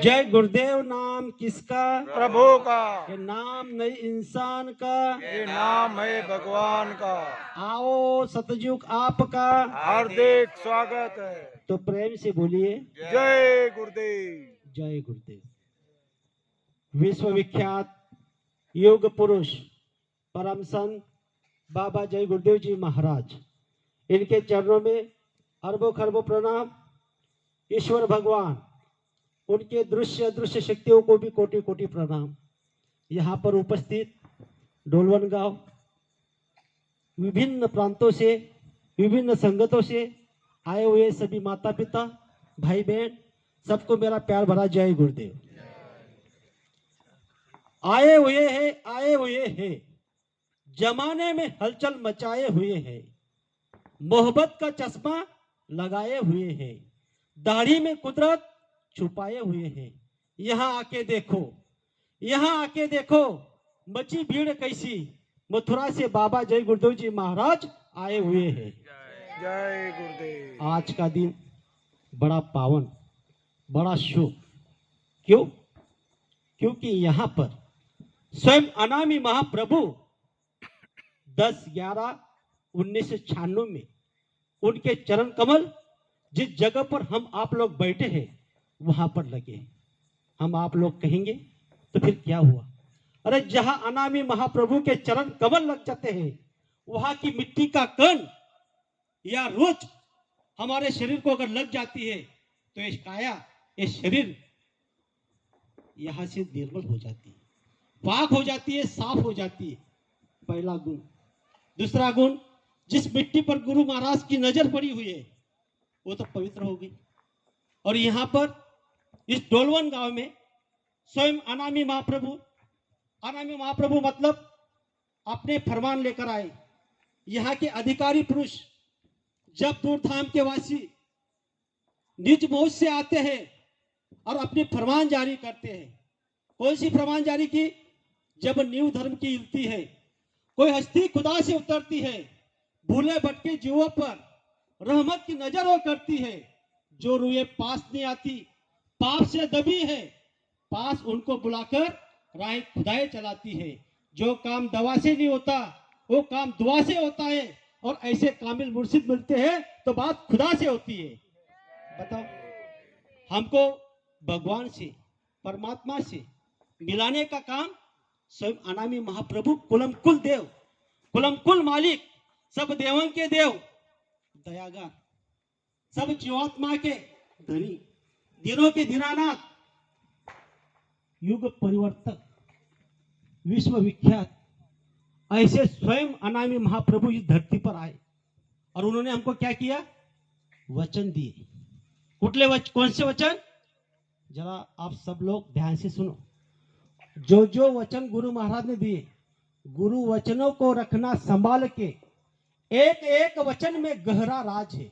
जय गुरुदेव नाम किसका? प्रभु का। ये नाम नहीं इंसान का, ये नाम है भगवान का। आओ सतयुग आपका हार्दिक स्वागत है। तो प्रेम से बोलिए जय गुरुदेव। जय गुरुदेव। विश्वविख्यात योग पुरुष परम संत बाबा जय गुरुदेव जी महाराज, इनके चरणों में अरबों खरबों प्रणाम। ईश्वर भगवान, उनके दृश्य अदृश्य शक्तियों को भी कोटि कोटि प्रणाम। यहाँ पर उपस्थित डोलवन गांव, विभिन्न प्रांतों से, विभिन्न संगतों से आए हुए सभी माता पिता भाई बहन, सबको मेरा प्यार भरा जय गुरुदेव। आए हुए हैं जमाने में हलचल मचाए हुए हैं, मोहब्बत का चश्मा लगाए हुए हैं, दाढ़ी में कुदरत छुपाए हुए हैं। यहाँ आके देखो मची भीड़ कैसी, मथुरा से बाबा जय गुरुदेव जी महाराज आए हुए हैं। जय गुरुदेव। आज का दिन बड़ा पावन, बड़ा शुभ। क्यों? क्योंकि यहाँ पर स्वयं अनामी महाप्रभु 10/11/1996 में उनके चरण कमल जिस जगह पर हम आप लोग बैठे हैं वहां पर लगे। हम आप लोग कहेंगे तो फिर क्या हुआ? अरे जहां अनामी महाप्रभु के चरण कमल लग जाते हैं, वहां की मिट्टी का कण या रोच हमारे शरीर को अगर लग जाती है तो ये काया, ये शरीर यहां से निर्मल हो जाती है, पाक हो जाती है, साफ हो जाती है। पहला गुण। दूसरा गुण, जिस मिट्टी पर गुरु महाराज की नजर पड़ी हुई है वो तो पवित्र हो गई। और यहाँ पर इस डोलवन गांव में स्वयं अनामी महाप्रभु मतलब अपने फरमान लेकर आए। यहाँ के अधिकारी पुरुष जब दूरधाम के वासी निज मोज से आते हैं और अपनी फरमान जारी करते हैं। कौन सी फरमान जारी की? जब नींव धर्म की हिलती है, कोई हस्ती खुदा से उतरती है, भूले भटके जीवों पर रहमत की नजर वो करती है, जो रूए पास नहीं आती पाप से दबी है, पास उनको बुलाकर राह खुदाई चलाती है। जो काम दवा से नहीं होता वो काम दुआ से होता है, और ऐसे कामिल मुर्शिद मिलते हैं तो बात खुदा से होती है। बताओ, हमको भगवान से, परमात्मा से मिलाने का काम स्वयं अनामी महाप्रभु, कुलम कुल देव, कुलम कुल मालिक, सब देवों के देव, दयागार, सब जीवात्मा के धनी, दिनों के दीनानाथ, युग परिवर्तक, विश्वविख्यात, ऐसे स्वयं अनामी महाप्रभु इस धरती पर आए और उन्होंने हमको क्या किया? वचन दिए। कौन से वचन? जरा आप सब लोग ध्यान से सुनो। जो जो वचन गुरु महाराज ने दिए, गुरु वचनों को रखना संभाल के, एक एक वचन में गहरा राज है।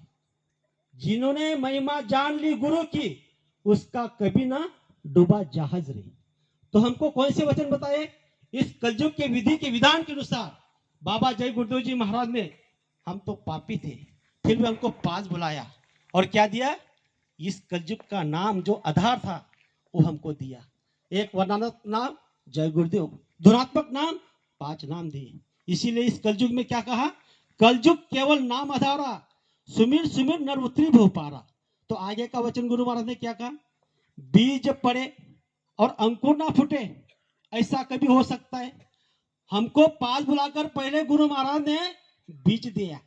जिन्होंने महिमा जान ली गुरु की, उसका कभी ना डूबा जहाज रे। तो हमको कौन से वचन बताए? इस कलयुग के विधि के विधान के अनुसार बाबा जय गुरुदेव जी महाराज ने, हम तो पापी थे फिर भी हमको पास बुलाया और क्या दिया? इस कलयुग का नाम जो आधार था वो हमको दिया। एक वर्णात्मक नाम जय गुरुदेव, धुनात्मक नाम 5 नाम दिए। इसीलिए इस कलयुग में क्या कहा? कलयुग केवल नाम आधारा, सुमिर सुमिर नर उतरी भो पारा। तो आगे का वचन गुरु महाराज ने क्या कहा? बीज पड़े और अंकुर ना फूटे, ऐसा कभी हो सकता है? हमको पास बुलाकर पहले गुरु महाराज ने बीज दिया,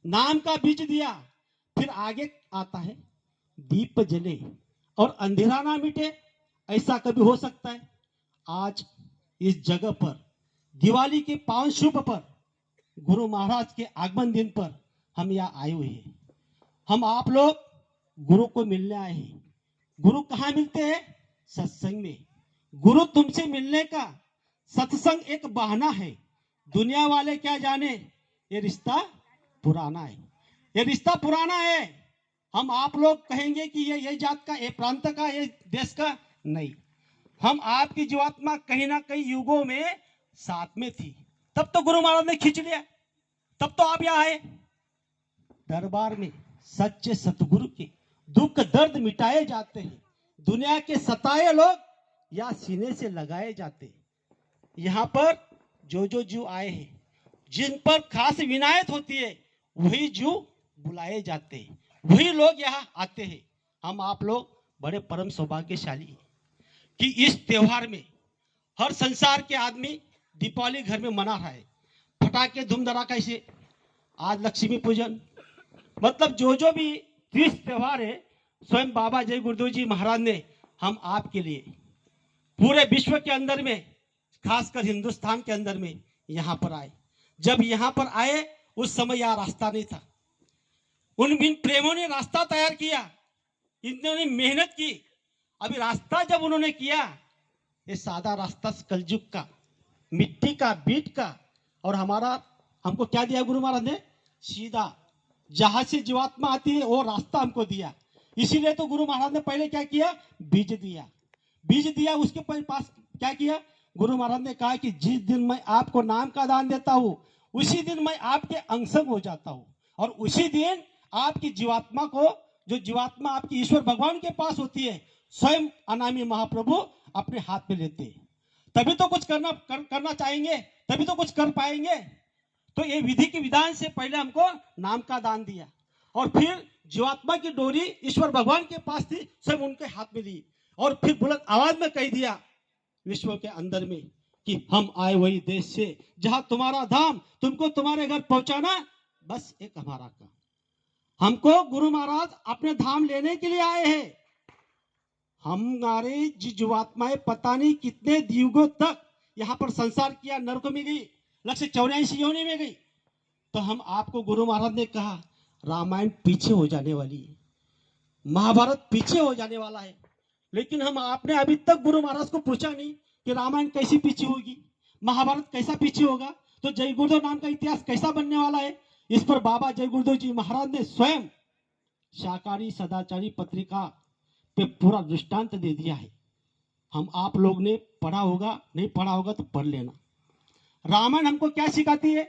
नाम का बीज दिया। फिर आगे आता है दीप जले और अंधेरा ना मिटे, ऐसा कभी हो सकता है? आज इस जगह पर दिवाली के पावन शुभ पर, गुरु महाराज के आगमन दिन पर हम यहाँ आए हुए हैं। हम आप लोग गुरु को मिलने आए हैं। गुरु कहाँ मिलते हैं? सत्संग में। गुरु तुमसे मिलने का सत्संग एक बहाना है। दुनिया वाले क्या जाने, ये रिश्ता पुराना है, ये रिश्ता पुराना है। हम आप लोग कहेंगे कि ये जात का, ये प्रांत का, ये देश का नहीं। हम आपकी जीवात्मा कहीं ना कहीं युगों में साथ में थी, तब तो गुरु महाराज ने खींच लिया, तब तो आप यहाँ आए। दरबार में सच्चे सतगुरु के दुख दर्द मिटाए जाते हैं, दुनिया के सताए लोग या सीने से लगाए जाते। यहाँ पर जो जीव आए हैं, जिन पर खास विनायत होती है, वही जीव बुलाए जाते हैं, वही लोग यहाँ आते हैं। हम आप लोग बड़े परम सौभाग्यशाली हैं कि इस त्योहार में हर संसार के आदमी दीपावली घर में मना रहा है, पटाखे धूम धड़ाका से। आज लक्ष्मी पूजन, मतलब जो भी तीज त्योहार है, स्वयं बाबा जय गुरुदेव जी महाराज ने हम आपके लिए पूरे विश्व के अंदर में, खासकर हिंदुस्तान के अंदर में यहाँ पर आए। जब यहाँ पर आए उस समय यहाँ रास्ता नहीं था, उन बिन प्रेमों ने रास्ता तैयार किया, इन्होंने मेहनत की। अभी रास्ता जब उन्होंने किया, ये सादा रास्ता कलयुग का, मिट्टी का, बीट का, और हमको क्या दिया गुरु महाराज ने? सीधा जहां से जीवात्मा आती है वो रास्ता हमको दिया। इसीलिए तो गुरु महाराज ने पहले क्या किया? बीज दिया। बीज दिया, उसके पास क्या किया? गुरु महाराज ने कहा कि जिस दिन मैं आपको नाम का दान देता हूं, उसी दिन मैं आपके अंशंग हो जाता हूं, और उसी दिन आपकी जीवात्मा को, जो जीवात्मा आपकी ईश्वर भगवान के पास होती है, स्वयं अनामी महाप्रभु अपने हाथ में लेते हैं। तभी तो कुछ करना चाहेंगे, तभी तो कुछ कर पाएंगे। तो ये विधि के विधान से पहले हमको नाम का दान दिया, और फिर जीवात्मा की डोरी ईश्वर भगवान के पास थी, स्वयं उनके हाथ में दी, और फिर बुलंद आवाज में कह दिया विश्व के अंदर में कि हम आए वही देश से जहां तुम्हारा धाम, तुमको तुम्हारे घर पहुंचाना बस एक हमारा काम। हमको गुरु महाराज अपने धाम लेने के लिए आए हैं। हमारे जीवात्माएं पता नहीं कितने युगों तक यहाँ पर संसार किया, नरक में गई, 184 योनि में गई। तो हम आपको गुरु महाराज ने कहा रामायण पीछे हो जाने वाली है, महाभारत पीछे हो जाने वाला है, लेकिन हम आपने अभी तक गुरु महाराज को पूछा नहीं कि रामायण कैसी पीछे होगी, महाभारत कैसा पीछे होगा, तो जय गुरुदेव नाम का इतिहास कैसा बनने वाला है। इस पर बाबा जय गुरुदेव जी महाराज ने स्वयं शाकाहारी सदाचारी पत्रिका पे पूरा दृष्टांत दे दिया है। हम आप लोग ने पढ़ा होगा, नहीं पढ़ा होगा तो पढ़ लेना। रामायण हमको क्या सिखाती है?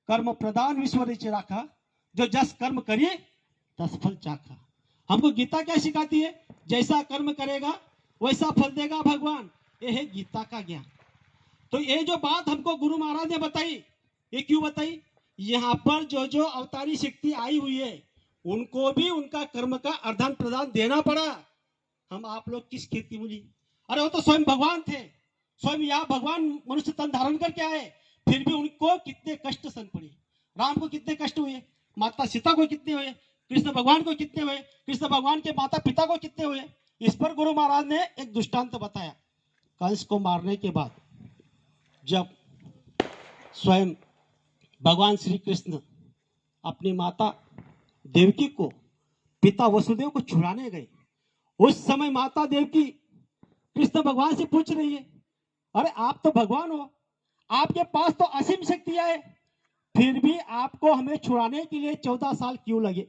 कर्म प्रदान विश्व रिच राखा, जो जस कर्म करिए तस फल चाखा। हमको गीता क्या सिखाती है? जैसा कर्म करेगा वैसा फल देगा भगवान। ये है गीता का ज्ञान। तो ये जो बात हमको गुरु महाराज ने बताई, ये क्यों बताई? यहाँ पर जो अवतारी शक्ति आई हुई है, उनको भी उनका कर्म का आदान प्रदान देना पड़ा। हम आप लोग किस खेती मूली? अरे वो तो स्वयं भगवान थे, स्वयं यहाँ भगवान मनुष्य तन धारण करके आए, फिर भी उनको कितने कष्ट सहन पड़े। राम को कितने कष्ट हुए, माता सीता को कितने हुए, कृष्ण भगवान को कितने हुए, कृष्ण भगवान के माता पिता को कितने हुए। इस पर गुरु महाराज ने एक दृष्टांत बताया। कंस को मारने के बाद जब स्वयं भगवान श्री कृष्ण अपनी माता देवकी को पिता वसुदेव को छुड़ाने गए, उस समय माता देवकी कृष्ण भगवान से पूछ रही है, अरे आप तो भगवान हो, आपके पास तो असीम शक्तियां है, फिर भी आपको हमें छुड़ाने के लिए 14 साल क्यों लगे?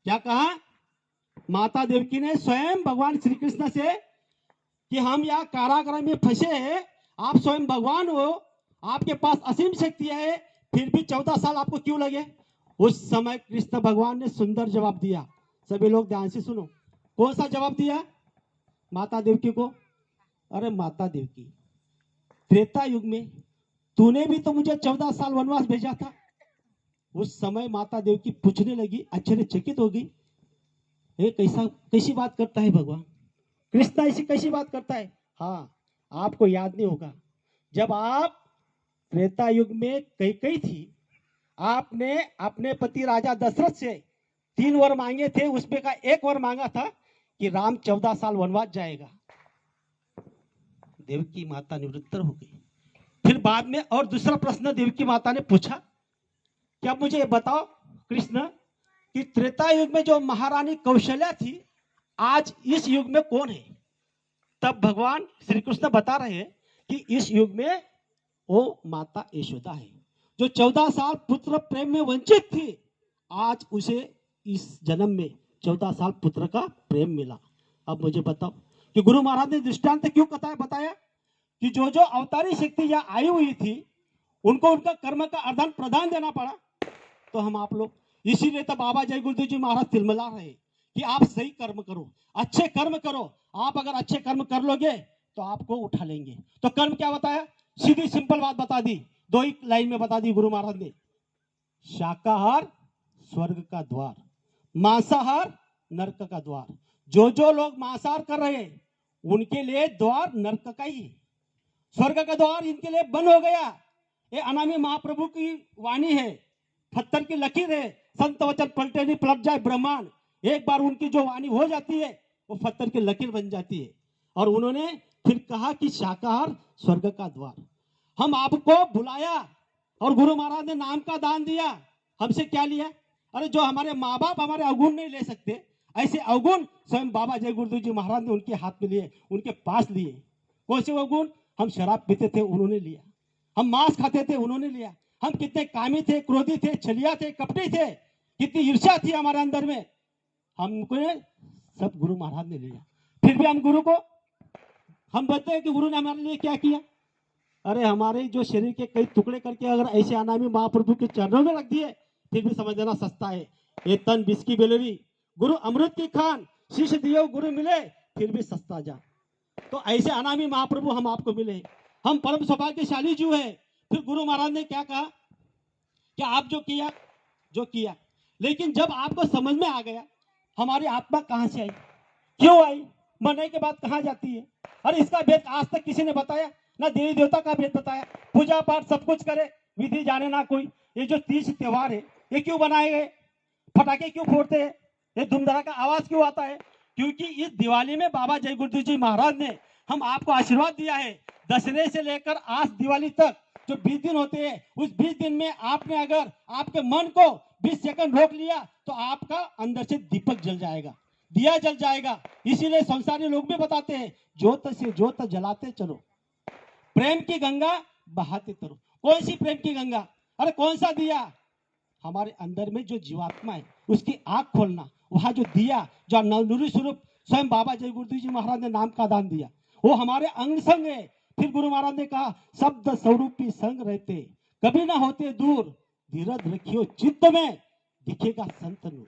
क्या कहा माता देवकी ने स्वयं भगवान श्री कृष्ण से कि हम यहाँ कारागृह में फंसे हैं, आप स्वयं भगवान हो, आपके पास असीम शक्तियां है, फिर भी 14 साल आपको क्यों लगे? उस समय कृष्ण भगवान ने सुंदर जवाब दिया। सभी लोग ध्यान से सुनो। कौन सा जवाब दिया माता देवकी को? अरे माता देवकी, त्रेता युग में तूने भी तो मुझे 14 साल वनवास भेजा था। उस समय माता देवकी पूछने लगी, आश्चर्यचकित हो गई, ये कैसी बात करता है भगवान? कृष्ण ऐसी कैसी बात करता है? हाँ, आपको याद नहीं होगा, जब आप त्रेता युग में कैकेयी थी, आपने अपने पति राजा दशरथ से 3 वर मांगे थे, उसमें का एक वर मांगा था कि राम 14 साल वनवास जाएगा। देवकी माता निवृत्त हो गई। फिर बाद में और दूसरा प्रश्न देवकी माता ने पूछा, क्या मुझे ये बताओ कृष्ण कि त्रेता युग में जो महारानी कौशल्या थी, आज इस युग में कौन है? तब भगवान श्री कृष्ण बता रहे हैं कि इस युग में वो माता यशोदा है, जो 14 साल पुत्र प्रेम में वंचित थी, आज उसे इस जन्म में 14 साल पुत्र का प्रेम मिला। अब मुझे बताओ कि गुरु महाराज ने दृष्टांत क्यों बताया कि जो अवतारी शक्ति यहाँ आई हुई थी, उनको उनका कर्म का आदान प्रदान देना पड़ा। तो हम आप लोग, इसीलिए तो बाबा जय गुरुदेव जी महाराज तिलमिला रहे, कि आप सही कर्म करो, अच्छे कर्म करो। आप अगर अच्छे कर्म कर लोगे तो आपको उठा लेंगे। तो कर्म क्या बताया? सीधी सिंपल बात बता दी, दो ही लाइन में बता दी गुरु महाराज ने। शाकाहार स्वर्ग का द्वार, मांसाहार नरक का द्वार। जो जो लोग मांसाहार कर रहे हैं उनके लिए द्वार नरक का ही है, स्वर्ग का द्वार इनके लिए बंद हो गया। ये अनामी महाप्रभु की वाणी है, पत्थर की लकीर है। संत वचन पलटे नहीं पलट जाए ब्रह्मांड। एक बार उनकी जो वाणी हो जाती है वो पत्थर की लकीर बन जाती है। और उन्होंने फिर कहा कि शाकाहार स्वर्ग का द्वार। हम आपको बुलाया और गुरु महाराज ने नाम का दान दिया। हमसे क्या लिया? अरे जो हमारे माँ बाप हमारे अवगुण नहीं ले सकते, ऐसे अवगुण स्वयं बाबा जय गुरुदेव जी महाराज ने उनके हाथ में लिए, उनके पास लिए। कौन से अवगुण? हम शराब पीते थे, उन्होंने लिया। हम मांस खाते थे, उन्होंने लिया। हम कितने कामी थे, क्रोधी थे, छलिया थे, कपटी थे, कितनी ईर्ष्या थी हमारे अंदर में, हमको सब गुरु महाराज ने लिया। फिर भी हम गुरु को हम बोलते हैं कि गुरु ने हमारे लिए क्या किया? अरे हमारे जो शरीर के कई टुकड़े करके अगर ऐसे अनामी महाप्रभु के चरणों में रख दिए फिर भी समझ लेना सस्ता है। ये तन बिस्की बेलरी, गुरु अमृत की खान, शीश दियो गुरु मिले फिर भी सस्ता जा। तो ऐसे अनामी महाप्रभु हम आपको मिले, हम परम सौभाग्यशाली जो है। फिर गुरु महाराज ने क्या कहा कि आप जो किया, लेकिन जब आपको समझ में आ गया हमारी आत्मा कहां से आई, क्यों आई, मरने के बाद कहां जाती है। अरे इसका भेद आज तक किसी ने बताया ना, देवी देवता का भेद बताया। पूजा पाठ सब कुछ करे, विधि जाने ना कोई। ये जो 30 त्योहार है ये क्यों बनाए गए? पटाखे क्यों फोड़ते हैं? ये धूमधड़ा का आवाज क्यों आता है? क्योंकि इस दिवाली में बाबा जय गुरुदेव जी महाराज ने हम आपको आशीर्वाद दिया है। दशहरे से लेकर आज दिवाली तक जो 20 दिन होते हैं, उस 20 दिन में आपने अगर आपके मन को 20 सेकंड रोक लिया तो आपका अंदर से दीपक जल जाएगा, दिया जल जाएगा। इसीलिए संसारी लोग भी बताते हैं ज्योत से ज्योत जलाते चलो, प्रेम की गंगा बहाते चलो। कौन सी प्रेम की गंगा? अरे कौन सा दिया? हमारे अंदर में जो जीवात्मा है उसकी आंख खोलना। वहां जो दिया, जो नवनुरी स्वरूप स्वयं बाबा जय गुरुदेव जी महाराज ने नाम का दान दिया, वो हमारे अंग संग है। फिर गुरु महाराज ने कहा शब्द स्वरूपी संग रहते कभी ना होते दूर, धीरज रखियो चित्त में दिखेगा संत नूर।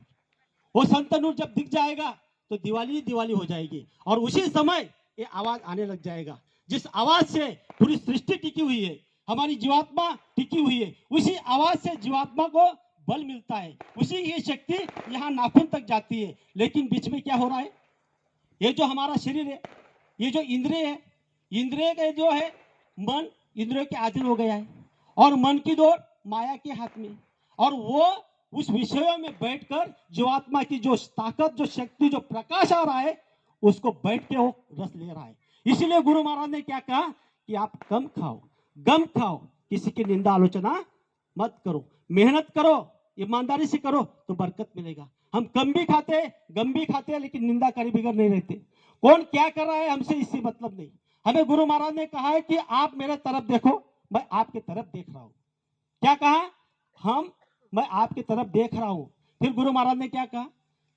वो संत नूर जब दिख जाएगा तो दिवाली दिवाली हो जाएगी। और उसी समय ये आवाज आने लग जाएगा जिस आवाज से पूरी सृष्टि टिकी हुई है, हमारी जीवात्मा टिकी हुई है। उसी आवाज से जीवात्मा को बल मिलता है, उसी ये शक्ति यहाँ नाखून तक जाती है। लेकिन बीच में क्या हो रहा है? ये जो हमारा शरीर है, ये जो इंद्रिय है, इंद्रिय का जो है मन इंद्रियों के अधीन हो गया है और मन की दौड़ माया के हाथ में। और वो उस विषयों में बैठकर जीवात्मा की जो ताकत, जो शक्ति, जो प्रकाश आ रहा है उसको बैठ के वो रस ले रहा है। इसलिए गुरु महाराज ने क्या कहा कि आप कम खाओ, गम खाओ, किसी की निंदा आलोचना मत करो, मेहनत करो, ईमानदारी से करो तो बरकत मिलेगा। हम कम भी खाते, गम भी खाते, लेकिन निंदा करे बिगड़ नहीं रहते। कौन क्या कर रहा है हमसे इससे मतलब नहीं। हमें गुरु महाराज ने कहा है कि आप मेरे तरफ देखो, मैं आपके तरफ देख रहा हूं। क्या कहा? मैं आपकी तरफ देख रहा हूं। फिर गुरु महाराज ने क्या कहा?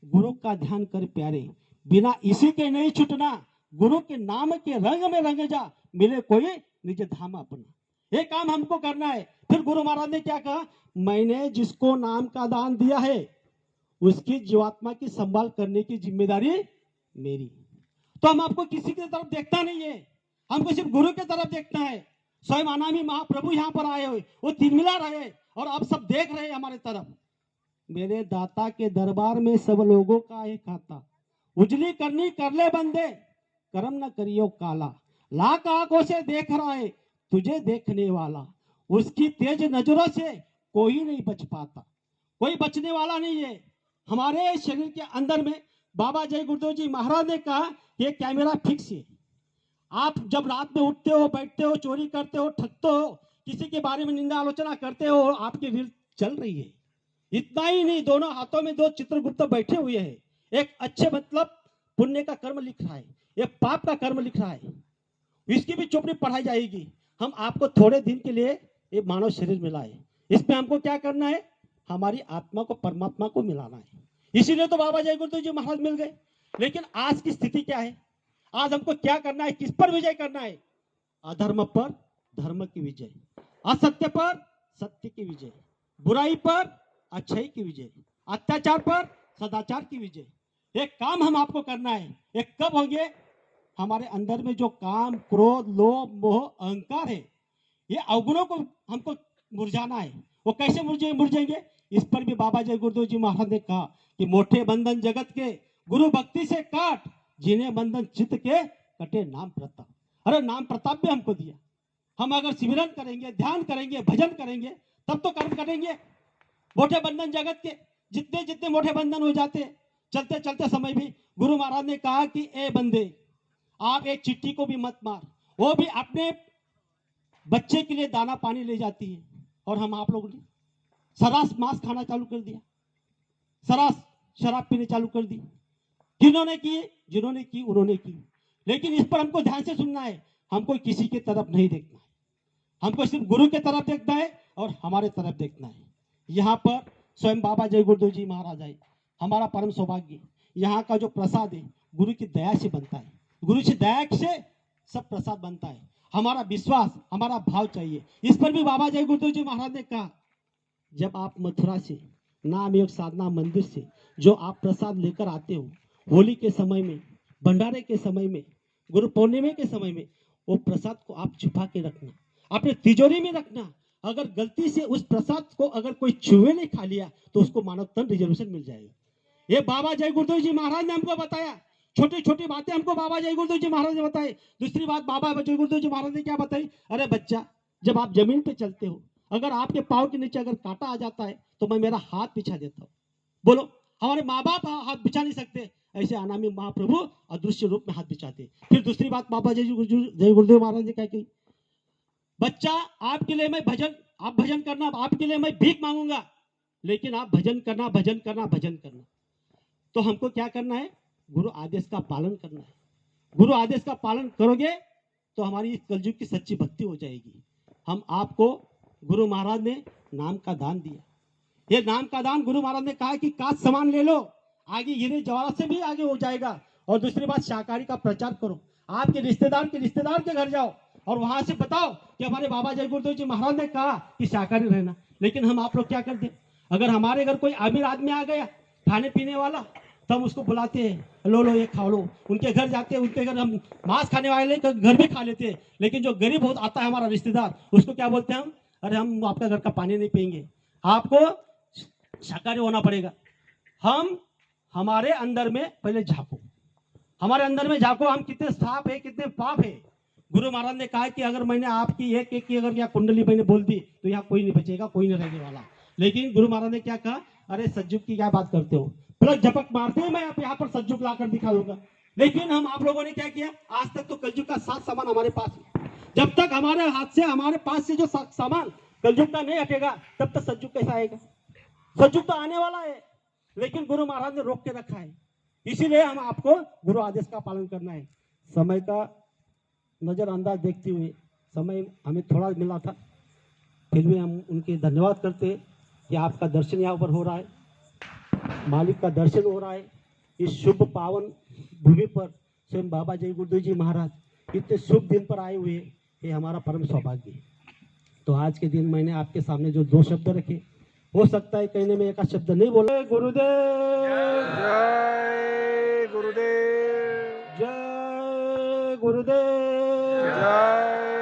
गुरु का ध्यान कर प्यारे, बिना इसी के नहीं छूटना, गुरु के नाम के रंग में रंग जा, मिले कोई निज धाम अपना। ये काम हमको करना है। फिर गुरु महाराज ने क्या कहा? मैंने जिसको नाम का दान दिया है उसकी जीवात्मा की संभाल करने की जिम्मेदारी मेरी। तो हम आपको किसी की तरफ देखता नहीं है, हमको सिर्फ गुरु की तरफ देखना है। स्वयं अनामी महाप्रभु यहाँ पर आए हुए, वो तिलमिला रहे और आप सब देख रहे हैं हमारे तरफ। मेरे दाता के दरबार में सब लोगों का एक खाता, उजली करनी कर ले बंदे, कर्म न करियो काला। लाख आंखों से देख रहा है तुझे देखने वाला, उसकी तेज नजरों से कोई नहीं बच पाता, कोई बचने वाला नहीं है। हमारे शरीर के अंदर में बाबा जय गुरुदेव जी महाराज ने कहा ये कैमरा फिक्स है। आप जब रात में उठते हो, बैठते हो, चोरी करते हो, ठगते हो, किसी के बारे में निंदा आलोचना करते हो, आपकी रील चल रही है। इतना ही नहीं, दोनों हाथों में दो चित्रगुप्त बैठे हुए हैं। एक अच्छे मतलब पुण्य का कर्म लिख रहा है, एक पाप का कर्म लिख रहा है। इसकी भी चोपड़ी पढ़ाई जाएगी। हम आपको थोड़े दिन के लिए ये मानव शरीर मिला है, इसमें हमको क्या करना है? हमारी आत्मा को परमात्मा को मिलाना है। इसीलिए तो बाबा जय गुरुदेव जी महाराज मिल गए। लेकिन आज की स्थिति क्या है? आज हमको क्या करना है? किस पर विजय करना है? अधर्म पर धर्म की विजय, असत्य पर सत्य की विजय, बुराई पर अच्छाई की विजय, अत्याचार पर सदाचार की विजय। एक काम हम आपको करना है। एक कब होंगे? हमारे अंदर में जो काम, क्रोध, लोभ, मोह, अहंकार है, ये अवगुणों को हमको मुरझाना है। वो कैसे मुरझेंगे? इस पर भी बाबा जय गुरुदेव जी महाराज ने कहा कि मोटे बंधन जगत के गुरु भक्ति से काट, जिन्हें बंधन चित्त के कटे नाम प्रताप। अरे नाम प्रताप भी हमको दिया। हम अगर सिमरन करेंगे, ध्यान करेंगे, भजन करेंगे, तब तो कर्म करेंगे। मोटे बंधन जगत के जितने जितने मोटे बंधन हो जाते, चलते चलते समय भी गुरु महाराज ने कहा कि ए बंदे, आप एक चिट्ठी को भी मत मार, वो भी अपने बच्चे के लिए दाना पानी ले जाती है। और हम आप लोगों ने सरास मांस खाना चालू कर दिया, सरास शराब पीने चालू कर दी। किन्होंने की? जिन्होंने की उन्होंने की। लेकिन इस पर हमको ध्यान से सुनना है। हमको किसी की तरफ नहीं देखना है, हमको सिर्फ गुरु की तरफ देखना है और हमारे तरफ देखना है। यहाँ पर स्वयं बाबा जय गुरुदेव जी महाराज आए, हमारा परम सौभाग्य। यहाँ का जो प्रसाद है गुरु की दया से बनता है, गुरु की दया से सब प्रसाद बनता है। हमारा विश्वास, हमारा भाव चाहिए। इस पर भी बाबा जय गुरुदेव जी महाराज ने कहा, जब आप मथुरा से नाम योग साधना मंदिर से जो आप प्रसाद लेकर आते हो, होली के समय में, भंडारे के समय में, गुरु पूर्णिमा के समय में, वो प्रसाद को आप छुपा के रखना, अपने तिजोरी में रखना। अगर गलती से उस प्रसाद को अगर कोई चूहे ने खा लिया तो उसको मानव तन रिजर्वेशन मिल जाएगा। ये बाबा जय गुरुदेव जी महाराज ने हमको बताया। छोटी छोटी बातें हमको बाबा जय गुरुदेव जी महाराज ने बताई। दूसरी बात बाबा जय गुरुदेव जी महाराज ने क्या बताई? अरे बच्चा, जब आप जमीन पे चलते हो, अगर आपके पाँव के नीचे अगर कांटा आ जाता है तो मैं मेरा हाथ बिछा देता हूँ। बोलो, हमारे माँ बाप हाथ बिछा नहीं सकते, ऐसे अनामी महाप्रभु अदृश्य रूप में हाथ बिछाते। फिर दूसरी बात बाबा जय गुरुदेव महाराज ने क्या कही? बच्चा, आपके लिए मैं आप भजन करना, आपके लिए मैं भीख मांगूंगा, लेकिन आप भजन करना, भजन करना, भजन करना। तो हमको क्या करना है? गुरु आदेश का पालन करना है। गुरु आदेश का पालन करोगे तो हमारी इस कलयुग की सच्ची भक्ति हो जाएगी। हम आपको गुरु महाराज ने नाम का दान दिया। ये नाम का दान गुरु महाराज ने कहा कि काश सामान ले लो, आगे हीरे जवाहरात से भी आगे हो जाएगा। और दूसरी बात, शाकाहारी का प्रचार करो। आपके रिश्तेदार के घर जाओ और वहां से बताओ कि हमारे बाबा जय गुरुदेव जी महाराज ने कहा कि शाकाहारी रहना। लेकिन हम आप लोग क्या करते? अगर हमारे घर कोई अमीर आदमी आ गया, खाने पीने वाला, तब उसको बुलाते हैं, लो लो ये खा लो। उनके घर जाते हैं, उनके घर हम मांस खाने वाले घर भी खा लेते हैं। लेकिन जो गरीब बहुत आता है हमारा रिश्तेदार, उसको क्या बोलते हैं हम? अरे हम आपका घर का पानी नहीं पियेंगे, आपको शाकाहारी होना पड़ेगा। हम हमारे अंदर में पहले झांको, हमारे अंदर में झांको, हम कितने साफ है, कितने पाप है। गुरु महाराज ने कहा कि अगर मैंने आपकी एक एक की अगर यहाँ कुंडली मैंने बोल दी तो यहाँ कोई नहीं बचेगा, कोई नहीं रहने वाला। लेकिन गुरु महाराज ने क्या कहा? अरे सज्जुग की क्या बात करते हो, प्लस झपक मारते हैं, मैं यहाँ पर सज्जुग लाकर दिखा दूंगा। लेकिन हम आप लोगों ने क्या किया? आज तक तो कलयुग का सात सामान हमारे पास है। जब तक हमारे हाथ से, हमारे पास से जो सामान कलयुग का नहीं हटेगा, तब तक सज्जुग कैसा आएगा? सज्जुग तो आने वाला है, लेकिन गुरु महाराज ने रोक के रखा है। इसीलिए हम आपको गुरु आदेश का पालन करना है। समय का नजरअंदाज देखते हुए, समय हमें थोड़ा मिला था, फिर भी हम उनके धन्यवाद करते हैं कि आपका दर्शन यहाँ पर हो रहा है, मालिक का दर्शन हो रहा है। इस शुभ पावन भूमि पर स्वयं बाबा जय गुरुदेव जी महाराज इतने शुभ दिन पर आए हुए, ये हमारा परम सौभाग्य है। तो आज के दिन मैंने आपके सामने जो दो शब्द रखे, हो सकता है कहने में एक शब्द नहीं बोला। गुरुदेव जय गुरुदेव, जय गुरुदेव, जय